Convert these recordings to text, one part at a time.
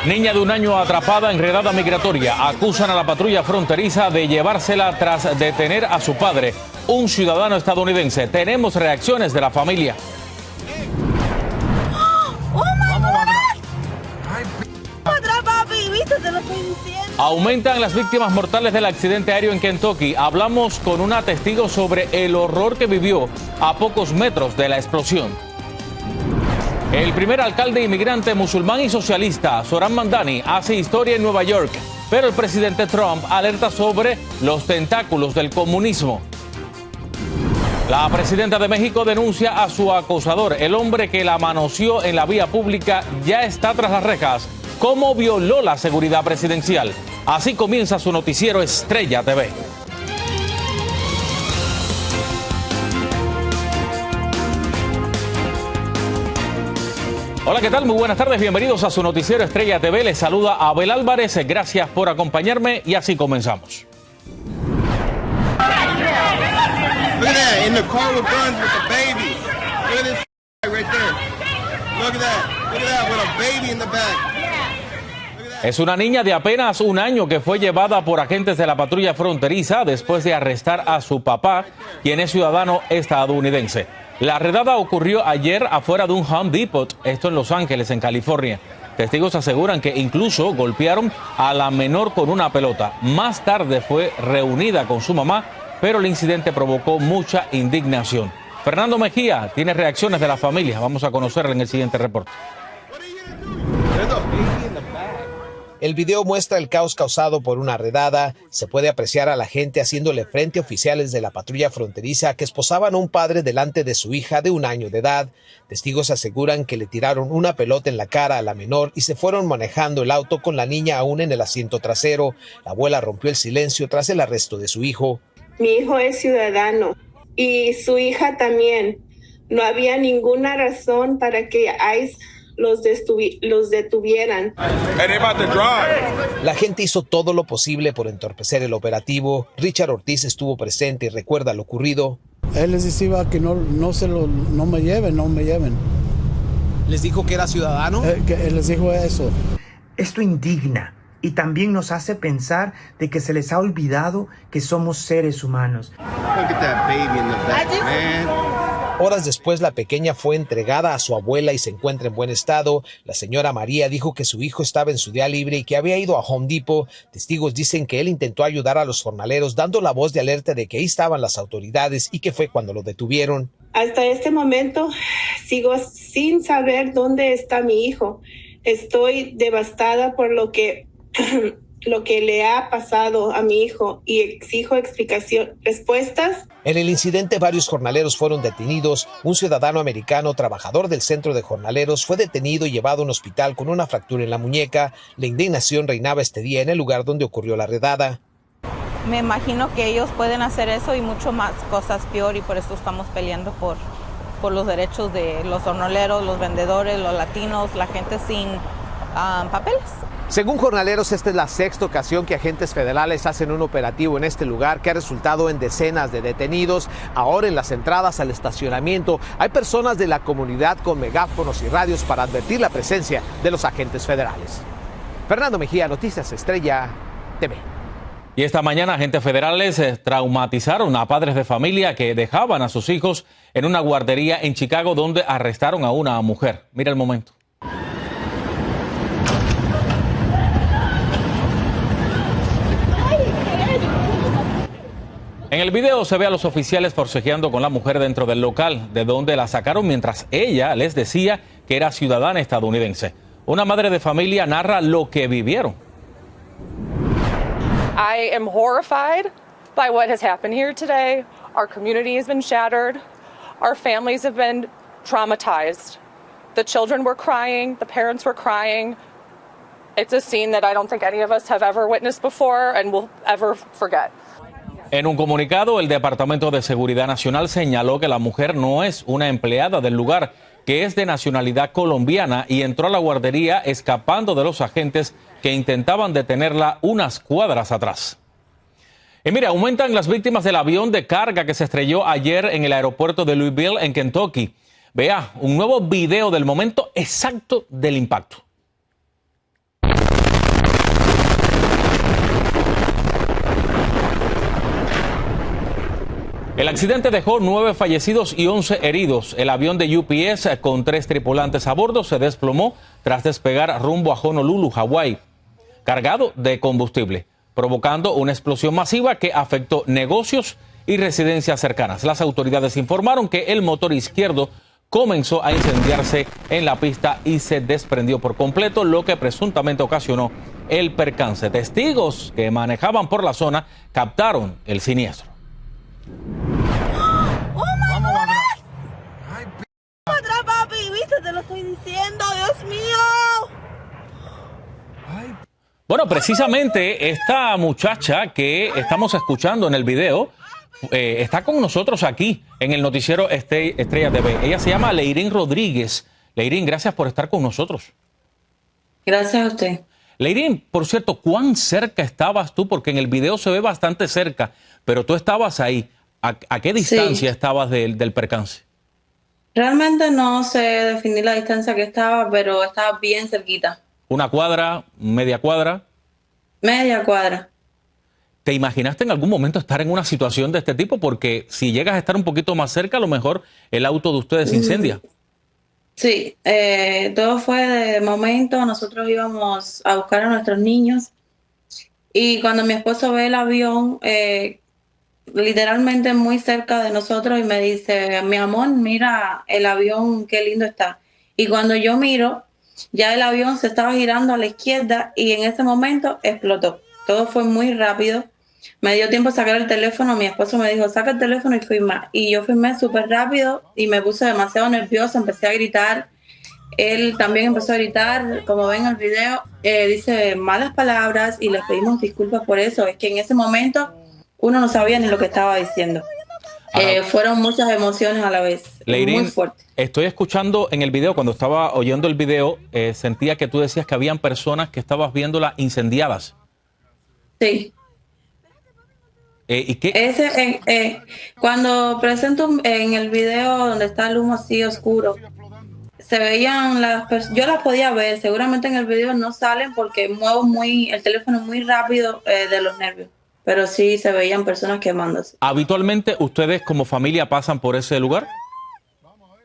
Niña de 1 año atrapada en redada migratoria. Acusan a la patrulla fronteriza de llevársela tras detener a su padre, un ciudadano estadounidense. Tenemos reacciones de la familia. Aumentan las víctimas mortales del accidente aéreo en Kentucky. Hablamos con una testigo sobre el horror que vivió a pocos metros de la explosión. El primer alcalde inmigrante musulmán y socialista, Zohran Mamdani, hace historia en Nueva York, pero el presidente Trump alerta sobre los tentáculos del comunismo. La presidenta de México denuncia a su acosador. El hombre que la manoseó en la vía pública ya está tras las rejas. ¿Cómo violó la seguridad presidencial? Así comienza su noticiero Estrella TV. Hola, ¿qué tal? Muy buenas tardes, bienvenidos a su noticiero Estrella TV. Les saluda Abel Álvarez, gracias por acompañarme y así comenzamos. Es una niña de apenas 1 año que fue llevada por agentes de la patrulla fronteriza después de arrestar a su papá, quien es ciudadano estadounidense. La redada ocurrió ayer afuera de un Home Depot, esto en Los Ángeles, en California. Testigos aseguran que incluso golpearon a la menor con una pelota. Más tarde fue reunida con su mamá, pero el incidente provocó mucha indignación. Fernando Mejía tiene reacciones de la familia. Vamos a conocerla en el siguiente reporte. El video muestra el caos causado por una redada. Se puede apreciar a la gente haciéndole frente a oficiales de la patrulla fronteriza que esposaban a un padre delante de su hija de 1 año de edad. Testigos aseguran que le tiraron una pelota en la cara a la menor y se fueron manejando el auto con la niña aún en el asiento trasero. La abuela rompió el silencio tras el arresto de su hijo. Mi hijo es ciudadano y su hija también. No había ninguna razón para que ICE los detuvieran. La gente hizo todo lo posible por entorpecer el operativo. Richard Ortiz estuvo presente y recuerda lo ocurrido. Él les decía que no me lleven. ¿Les dijo que era ciudadano? Que él les dijo eso. Esto indigna y también nos hace pensar de que se les ha olvidado que somos seres humanos. Horas después, la pequeña fue entregada a su abuela y se encuentra en buen estado. La señora María dijo que su hijo estaba en su día libre y que había ido a Home Depot. Testigos dicen que él intentó ayudar a los jornaleros dando la voz de alerta de que ahí estaban las autoridades y que fue cuando lo detuvieron. Hasta este momento sigo sin saber dónde está mi hijo. Estoy devastada por lo que le ha pasado a mi hijo y exijo respuestas. En el incidente, varios jornaleros fueron detenidos. Un ciudadano americano, trabajador del centro de jornaleros, fue detenido y llevado a un hospital con una fractura en la muñeca. La indignación reinaba este día en el lugar donde ocurrió la redada. Me imagino que ellos pueden hacer eso y mucho más cosas peor, y por eso estamos peleando por los derechos de los jornaleros, los vendedores, los latinos, la gente sin papeles. Según jornaleros, esta es la 6ª ocasión que agentes federales hacen un operativo en este lugar que ha resultado en decenas de detenidos. Ahora en las entradas al estacionamiento hay personas de la comunidad con megáfonos y radios para advertir la presencia de los agentes federales. Fernando Mejía, Noticias Estrella TV. Y esta mañana agentes federales traumatizaron a padres de familia que dejaban a sus hijos en una guardería en Chicago donde arrestaron a una mujer. Mira el momento. En el video se ve a los oficiales forcejeando con la mujer dentro del local, de donde la sacaron mientras ella les decía que era ciudadana estadounidense. Una madre de familia narra lo que vivieron. I am horrified by what has happened here today. Our community has been shattered. Our families have been traumatized. The children were crying, the parents were crying. It's a scene that I don't think any of us have ever witnessed before and will ever forget. En un comunicado, el Departamento de Seguridad Nacional señaló que la mujer no es una empleada del lugar, que es de nacionalidad colombiana y entró a la guardería escapando de los agentes que intentaban detenerla unas cuadras atrás. Y mira, aumentan las víctimas del avión de carga que se estrelló ayer en el aeropuerto de Louisville, en Kentucky. Vea un nuevo video del momento exacto del impacto. El accidente dejó 9 fallecidos y 11 heridos. El avión de UPS con 3 tripulantes a bordo se desplomó tras despegar rumbo a Honolulu, Hawái, cargado de combustible, provocando una explosión masiva que afectó negocios y residencias cercanas. Las autoridades informaron que el motor izquierdo comenzó a incendiarse en la pista y se desprendió por completo, lo que presuntamente ocasionó el percance. Testigos que manejaban por la zona captaron el siniestro. Te lo estoy diciendo, Dios mío. Bueno, precisamente esta muchacha que estamos escuchando en el video está con nosotros aquí en el noticiero Estrella TV. Ella se llama Leirín Rodríguez. Leirín, gracias por estar con nosotros. Gracias a usted. Leirín, por cierto, ¿cuán cerca estabas tú? Porque en el video se ve bastante cerca, pero tú estabas ahí. ¿A qué distancia estabas del percance? Realmente no sé definir la distancia que estaba, pero estaba bien cerquita. ¿Una cuadra? ¿Media cuadra? Media cuadra. ¿Te imaginaste en algún momento estar en una situación de este tipo? Porque si llegas a estar un poquito más cerca, a lo mejor el auto de ustedes se incendia. Sí, todo fue de momento. Nosotros íbamos a buscar a nuestros niños y cuando mi esposo ve el avión, literalmente muy cerca de nosotros, y me dice: mi amor, mira el avión, qué lindo está. Y cuando yo miro, ya el avión se estaba girando a la izquierda y en ese momento explotó. Todo fue muy rápido. Me dio tiempo a sacar el teléfono. Mi esposo me dijo: saca el teléfono y firma. Y yo firmé súper rápido y me puse demasiado nerviosa, empecé a gritar. Él también empezó a gritar, como ven en el video, dice malas palabras y les pedimos disculpas por eso. Es que en ese momento uno no sabía ni lo que estaba diciendo. Fueron muchas emociones a la vez. Leirín, muy fuerte. Estoy escuchando en el video, cuando estaba oyendo el video, sentía que tú decías que habían personas que estabas viéndolas incendiadas. Sí. ¿Y qué? Cuando presento en el video donde está el humo así oscuro, se veían yo las podía ver. Seguramente en el video no salen porque muevo el teléfono muy rápido de los nervios. Pero sí se veían personas quemándose. ¿Habitualmente ustedes como familia pasan por ese lugar?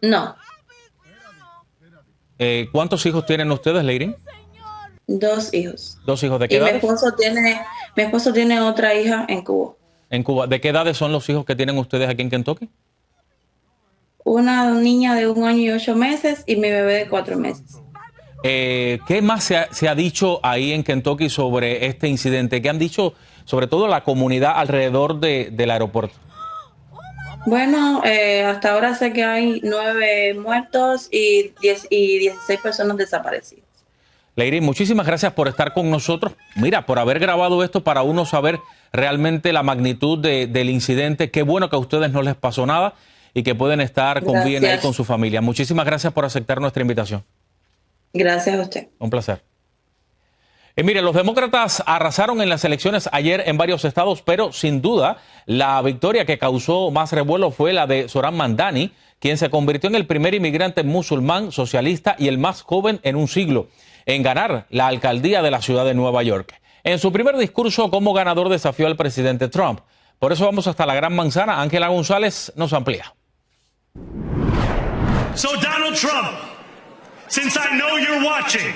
No. ¿Cuántos hijos tienen ustedes, Leirín? 2 hijos. ¿2 hijos de qué edad? Mi esposo tiene otra hija en Cuba. En Cuba. ¿De qué edades son los hijos que tienen ustedes aquí en Kentucky? Una niña de 1 año y 8 meses y mi bebé de 4 meses. ¿Qué más se ha dicho ahí en Kentucky sobre este incidente? ¿Qué han dicho sobre todo la comunidad alrededor del aeropuerto? Bueno, hasta ahora sé que hay 9 muertos y 16 personas desaparecidas. Leirín, muchísimas gracias por estar con nosotros. Mira, por haber grabado esto para uno saber realmente la magnitud del incidente. Qué bueno que a ustedes no les pasó nada y que pueden estar con bien ahí con su familia. Muchísimas gracias por aceptar nuestra invitación. Gracias a usted. Un placer. Mire, los demócratas arrasaron en las elecciones ayer en varios estados, pero sin duda la victoria que causó más revuelo fue la de Zohran Mamdani, quien se convirtió en el primer inmigrante musulmán socialista y el más joven en un siglo en ganar la alcaldía de la ciudad de Nueva York. En su primer discurso como ganador desafió al presidente Trump. Por eso vamos hasta la Gran Manzana. Ángela González nos amplía. So Donald Trump, since I know you're watching,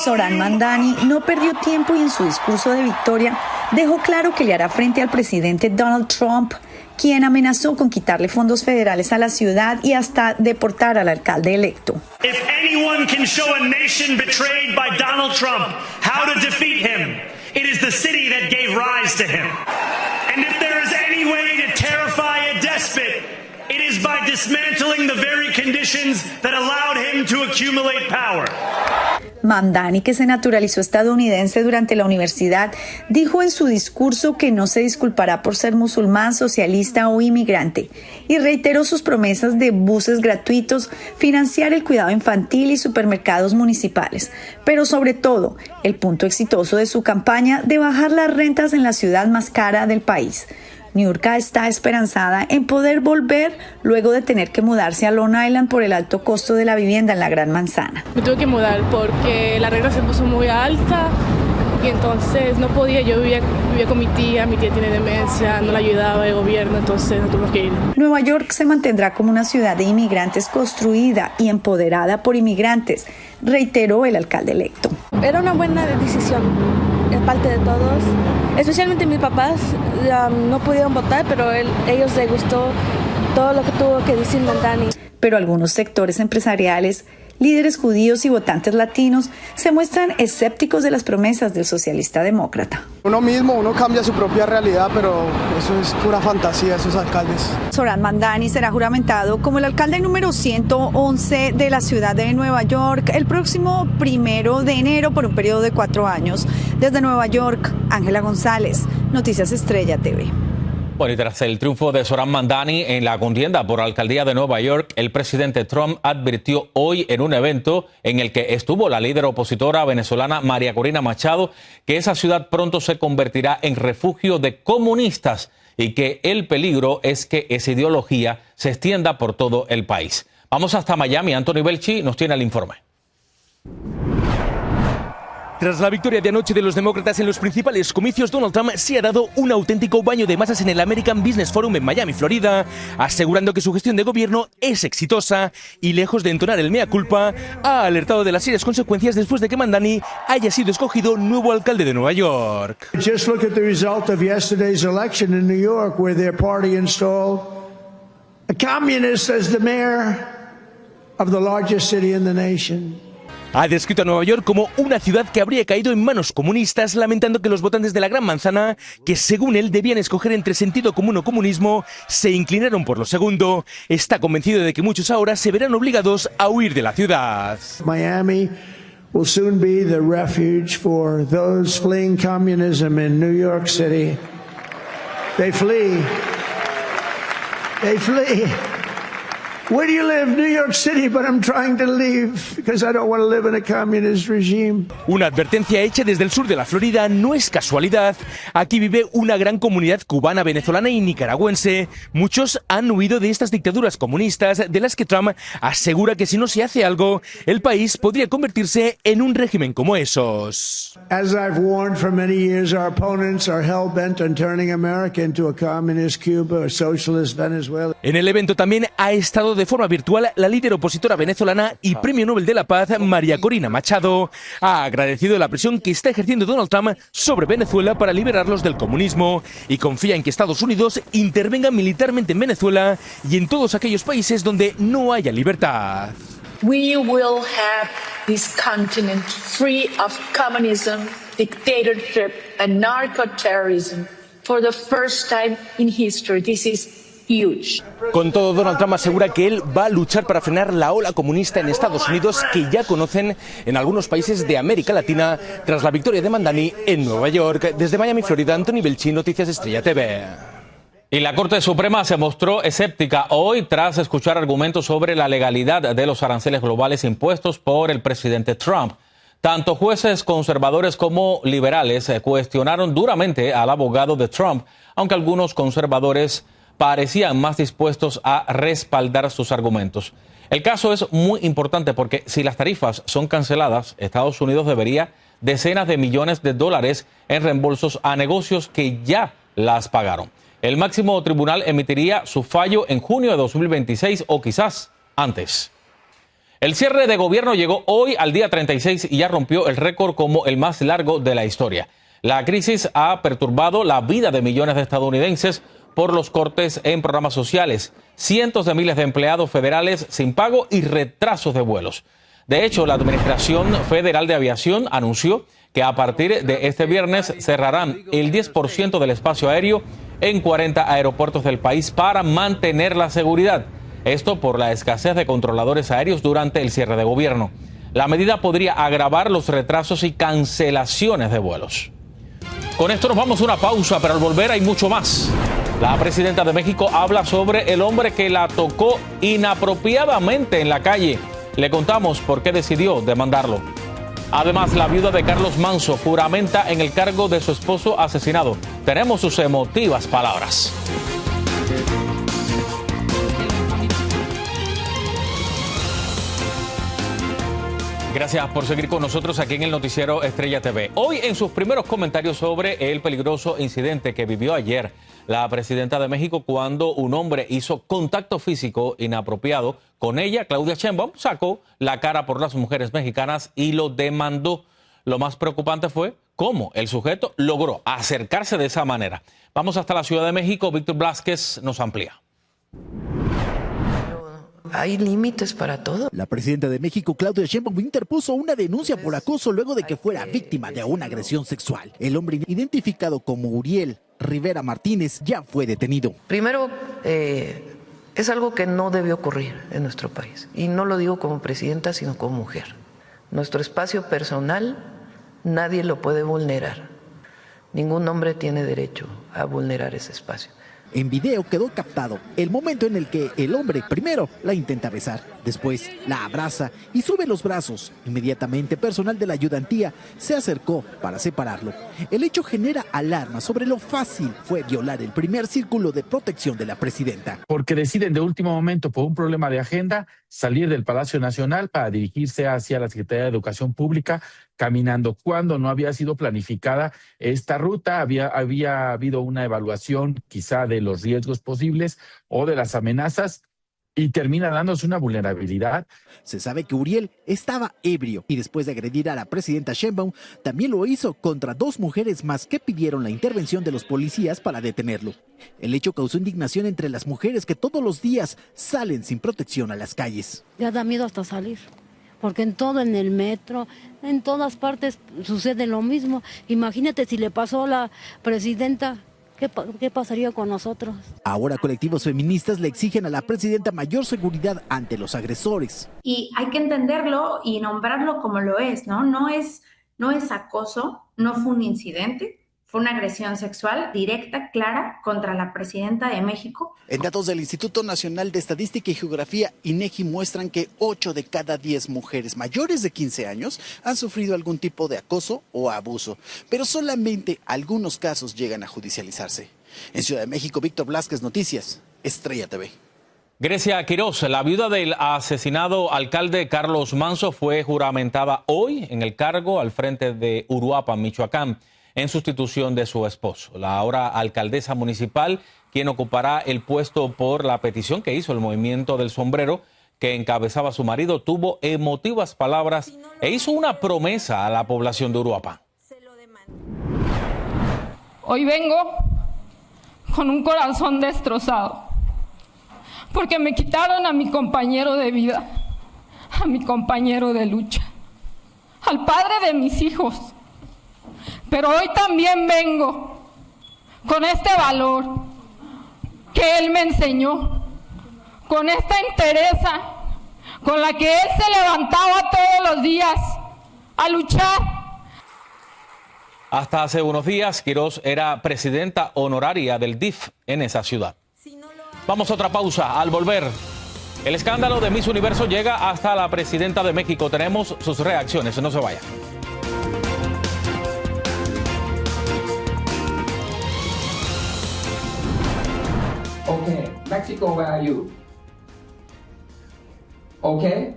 Zohran Mamdani no perdió tiempo y en su discurso de victoria dejó claro que le hará frente al presidente Donald Trump, quien amenazó con quitarle fondos federales a la ciudad y hasta deportar al alcalde electo. If anyone can show a nation betrayed by Donald Trump how to defeat him, it is the city that gave rise to him. And if there is any way to terrify a despot, it is by dismantling the very conditions that allowed him to accumulate power. Mamdani, que se naturalizó estadounidense durante la universidad, dijo en su discurso que no se disculpará por ser musulmán, socialista o inmigrante, y reiteró sus promesas de buses gratuitos, financiar el cuidado infantil y supermercados municipales, pero sobre todo, el punto exitoso de su campaña de bajar las rentas en la ciudad más cara del país. Niurka está esperanzada en poder volver luego de tener que mudarse a Long Island por el alto costo de la vivienda en la Gran Manzana. Me tuve que mudar porque la renta se puso muy alta y entonces no podía. Yo vivía con mi tía tiene demencia, no la ayudaba el gobierno, entonces no tuvimos que ir. Nueva York se mantendrá como una ciudad de inmigrantes construida y empoderada por inmigrantes, reiteró el alcalde electo. Era una buena decisión de parte de todos, especialmente mis papás no pudieron votar, pero ellos les gustó todo lo que tuvo que decir Mamdani. Pero algunos sectores empresariales, líderes judíos y votantes latinos se muestran escépticos de las promesas del socialista demócrata. Uno cambia su propia realidad, pero eso es pura fantasía, esos alcaldes. Zohran Mamdani será juramentado como el alcalde número 111 de la ciudad de Nueva York el próximo 1 de enero por un periodo de 4 años. Desde Nueva York, Ángela González, Noticias Estrella TV. Bueno, y tras el triunfo de Zohran Mamdani en la contienda por la alcaldía de Nueva York, el presidente Trump advirtió hoy en un evento en el que estuvo la líder opositora venezolana María Corina Machado que esa ciudad pronto se convertirá en refugio de comunistas y que el peligro es que esa ideología se extienda por todo el país. Vamos hasta Miami. Anthony Belchi nos tiene el informe. Tras la victoria de anoche de los demócratas en los principales comicios, Donald Trump se ha dado un auténtico baño de masas en el American Business Forum en Miami, Florida, asegurando que su gestión de gobierno es exitosa y, lejos de entonar el mea culpa, ha alertado de las serias consecuencias después de que Mamdani haya sido escogido nuevo alcalde de Nueva York. Just look at the result of yesterday's election in New York, where their party installed a communist as the mayor of the largest city in the nation. Ha descrito a Nueva York como una ciudad que habría caído en manos comunistas, lamentando que los votantes de la Gran Manzana, que según él debían escoger entre sentido común o comunismo, se inclinaron por lo segundo. Está convencido de que muchos ahora se verán obligados a huir de la ciudad. Miami will soon be the refuge for those fleeing communism in New York City. They flee. They flee. Where do you live? New York City, but I'm trying to leave because I don't want to live in a communist regime. Una advertencia hecha desde el sur de la Florida no es casualidad. Aquí vive una gran comunidad cubana, venezolana y nicaragüense. Muchos han huido de estas dictaduras comunistas de las que Trump asegura que si no se hace algo, el país podría convertirse en un régimen como esos. As I've warned for many years, our opponents are hell-bent on turning America into a communist Cuba or socialist Venezuela. En el evento también ha estado de forma virtual la líder opositora venezolana y Premio Nobel de la Paz, María Corina Machado. Ha agradecido la presión que está ejerciendo Donald Trump sobre Venezuela para liberarlos del comunismo y confía en que Estados Unidos intervenga militarmente en Venezuela y en todos aquellos países donde no haya libertad. We will have this continent free of communism, dictatorship and narco-terrorism for the first time in history. This is huge. Con todo, Donald Trump asegura que él va a luchar para frenar la ola comunista en Estados Unidos que ya conocen en algunos países de América Latina tras la victoria de Mamdani en Nueva York. Desde Miami, Florida, Anthony Belchi, Noticias Estrella TV. Y la Corte Suprema se mostró escéptica hoy tras escuchar argumentos sobre la legalidad de los aranceles globales impuestos por el presidente Trump. Tanto jueces conservadores como liberales cuestionaron duramente al abogado de Trump, aunque algunos conservadores parecían más dispuestos a respaldar sus argumentos. El caso es muy importante porque si las tarifas son canceladas, Estados Unidos debería decenas de millones de dólares en reembolsos a negocios que ya las pagaron. El máximo tribunal emitiría su fallo en junio de 2026 o quizás antes. El cierre de gobierno llegó hoy al día 36 y ya rompió el récord como el más largo de la historia. La crisis ha perturbado la vida de millones de estadounidenses por los cortes en programas sociales, cientos de miles de empleados federales sin pago y retrasos de vuelos. De hecho, la Administración Federal de Aviación anunció que a partir de este viernes cerrarán el 10% del espacio aéreo en 40 aeropuertos del país para mantener la seguridad. Esto por la escasez de controladores aéreos durante el cierre de gobierno. La medida podría agravar los retrasos y cancelaciones de vuelos. Con esto nos vamos a una pausa, pero al volver hay mucho más. La presidenta de México habla sobre el hombre que la tocó inapropiadamente en la calle. Le contamos por qué decidió demandarlo. Además, la viuda de Carlos Manso juramenta en el cargo de su esposo asesinado. Tenemos sus emotivas palabras. Gracias por seguir con nosotros aquí en el noticiero Estrella TV. Hoy, en sus primeros comentarios sobre el peligroso incidente que vivió ayer la presidenta de México cuando un hombre hizo contacto físico inapropiado con ella, Claudia Sheinbaum sacó la cara por las mujeres mexicanas y lo demandó. Lo más preocupante fue cómo el sujeto logró acercarse de esa manera. Vamos hasta la Ciudad de México. Víctor Blázquez nos amplía. Hay límites para todo. La presidenta de México, Claudia Sheinbaum, interpuso una denuncia por acoso luego de que fuera víctima de una agresión sexual. El hombre identificado como Uriel Rivera Martínez ya fue detenido. Primero, es algo que no debió ocurrir en nuestro país. Y no lo digo como presidenta, sino como mujer. Nuestro espacio personal, nadie lo puede vulnerar. Ningún hombre tiene derecho a vulnerar ese espacio. En video quedó captado el momento en el que el hombre primero la intenta besar, después la abraza y sube los brazos. Inmediatamente personal de la ayudantía se acercó para separarlo. El hecho genera alarma sobre lo fácil fue violar el primer círculo de protección de la presidenta. Porque deciden de último momento por un problema de agenda salir del Palacio Nacional para dirigirse hacia la Secretaría de Educación Pública caminando cuando no había sido planificada esta ruta, había habido una evaluación quizá de los riesgos posibles o de las amenazas y termina dándose una vulnerabilidad. Se sabe que Uriel estaba ebrio y después de agredir a la presidenta Sheinbaum, también lo hizo contra dos mujeres más que pidieron la intervención de los policías para detenerlo. El hecho causó indignación entre las mujeres que todos los días salen sin protección a las calles. Ya da miedo hasta salir. Porque en el metro, en todas partes sucede lo mismo. Imagínate si le pasó a la presidenta, ¿qué pasaría con nosotros? Ahora colectivos feministas le exigen a la presidenta mayor seguridad ante los agresores. Y hay que entenderlo y nombrarlo como lo es, ¿no? No es acoso, no fue un incidente. Fue una agresión sexual directa, clara, contra la presidenta de México. En datos del Instituto Nacional de Estadística y Geografía, INEGI, muestran que 8 de cada 10 mujeres mayores de 15 años han sufrido algún tipo de acoso o abuso, pero solamente algunos casos llegan a judicializarse. En Ciudad de México, Víctor Blázquez, Noticias, Estrella TV. Grecia Quiroz, la viuda del asesinado alcalde Carlos Manso, fue juramentada hoy en el cargo al frente de Uruapan, Michoacán, en sustitución de su esposo, la ahora alcaldesa municipal, quien ocupará el puesto por la petición que hizo el Movimiento del Sombrero, que encabezaba su marido, tuvo emotivas palabras e hizo una promesa a la población de Uruapan. Hoy vengo con un corazón destrozado, porque me quitaron a mi compañero de vida, a mi compañero de lucha, al padre de mis hijos. Pero hoy también vengo con este valor que él me enseñó, con esta entereza con la que él se levantaba todos los días a luchar. Hasta hace unos días, Quiroz era presidenta honoraria del DIF en esa ciudad. Vamos a otra pausa. Al volver, el escándalo de Miss Universo llega hasta la presidenta de México. Tenemos sus reacciones, no se vayan. Okay, Mexico, where are you? Okay,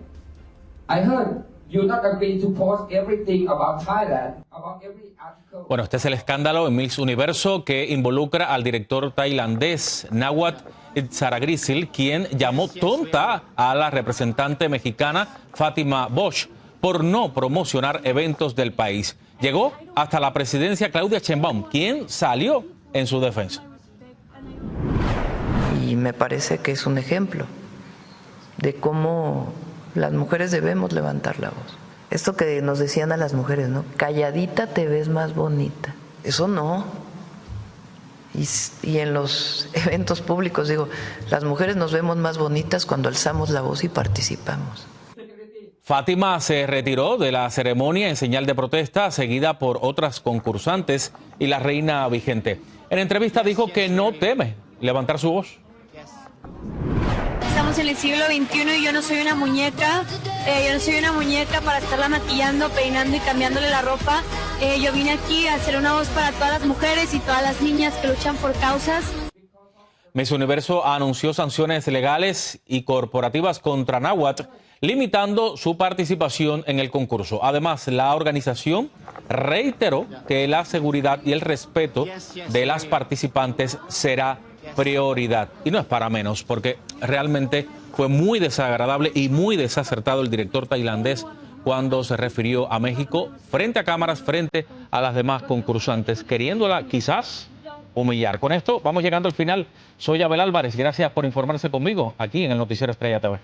I heard you not agree to post everything about Thailand, about every article. Bueno, este es el escándalo en Miss Universo que involucra al director tailandés Nawat Itzaragrisil, quien llamó tonta a la representante mexicana Fátima Bosch por no promocionar eventos del país. Llegó hasta la presidencia Claudia Sheinbaum, quien salió en su defensa. Y me parece que es un ejemplo de cómo las mujeres debemos levantar la voz. Esto que nos decían a las mujeres, ¿no? Calladita te ves más bonita. Eso no. Y en los eventos públicos, digo, las mujeres nos vemos más bonitas cuando alzamos la voz y participamos. Fátima se retiró de la ceremonia en señal de protesta, seguida por otras concursantes y la reina vigente. En entrevista dijo que no teme levantar su voz. Estamos en el siglo XXI y yo no soy una muñeca. Yo no soy una muñeca para estarla maquillando, peinando y cambiándole la ropa. Yo vine aquí a hacer una voz para todas las mujeres y todas las niñas que luchan por causas. Miss Universo anunció sanciones legales y corporativas contra Náhuatl, limitando su participación en el concurso. Además, la organización reiteró que la seguridad y el respeto de las participantes será prioridad. Y no es para menos, porque realmente fue muy desagradable y muy desacertado el director tailandés cuando se refirió a México frente a cámaras, frente a las demás concursantes, queriéndola quizás humillar. Con esto vamos llegando al final. Soy Abel Álvarez. Gracias por informarse conmigo aquí en el Noticiero Estrella TV.